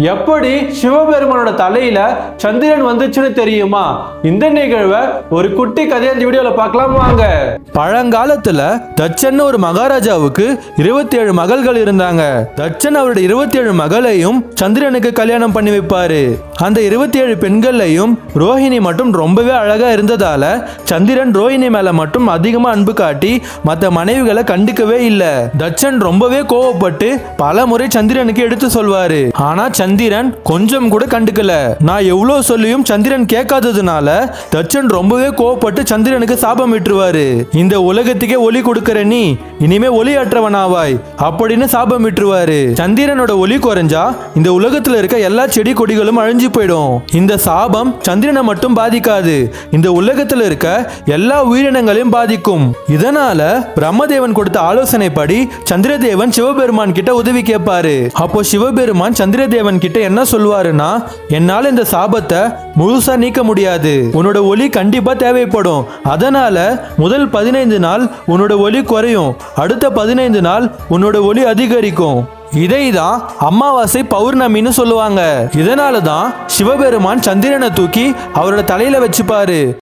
எப்படி சிவபெருமானோட தலையில சந்திரன் வந்துச்சுன்னு தெரியுமா? இந்த நிகழ்வை ஒரு குட்டி கதையை இந்த வீடியோல பார்க்கலாம் வாங்க. பழங்காலத்துல தட்சன் ஒரு மகாராஜாவுக்கு 27 மகள்கள் இருந்தாங்க. தட்சன் அவருடைய 27 மகளையும் சந்திரனுக்கு கல்யாணம் பண்ணி வைப்பாரு. அந்த 27 பெண்கள்லையும் ரோஹிணி மட்டும் ரொம்பவே அழகா இருந்ததால சந்திரன் ரோஹிணி மேல மட்டும் அதிகமா அன்பு காட்டி மற்ற மனைவிகளை கண்டுக்கவே இல்லை. தட்சன் ரொம்பவே கோவப்பட்டு பல முறை சந்திரனுக்கு எடுத்து சொல்வாரு. ஆனா சந்திரன் கொஞ்சம் கூட கண்டுக்கல. நான் எவ்வளவு சொல்லியும் சந்திரன் கேட்காததுனால தட்சன் ரொம்பவே கோவப்பட்டு சந்திரனுக்கு சாபம் விட்டுருவாரு. இந்த உலகத்துக்கே ஒளி கொடுக்கிற நீ இனிமே ஒளி அற்றவனாவாய் அப்படின்னு சாபம் விட்டுருவாரு. சந்திரனோட ஒளி குறைஞ்சா இந்த உலகத்துல இருக்க எல்லா செடி கொடிகளும் அழிஞ்சு போயிடும். இந்த சாபம் சந்திரனை மட்டும் பாதிக்காது, இந்த உலகத்துல இருக்க எல்லா உயிரினங்களையும் பாதிக்கும். இதனால பிரம்மதேவன் கொடுத்த ஆலோசனைப்படி சந்திரதேவன் சிவபெருமான் கிட்ட உதவி கேட்பாரு. அப்போ சிவபெருமான் சந்திரதேவன் கிட்ட என்ன சொல்வாருன்னா, என்னால இந்த சாபத்தை முழுசா நீக்க முடியாது, உன்னோட ஒளி கண்டிப்பா தேவைப்படும். அதனால முதல் 15 நாள் உன்னோட ஒளி குறையும், அடுத்த 15 நாள் உன்னோட ஒளி அதிகரிக்கும். இதைதான் அமாவாசை பௌர்ணமின்னு சொல்லுவாங்க. இதனாலதான் சிவபெருமான் சந்திரனை தூக்கி அவரோட தலையில வச்சுப்பாரு.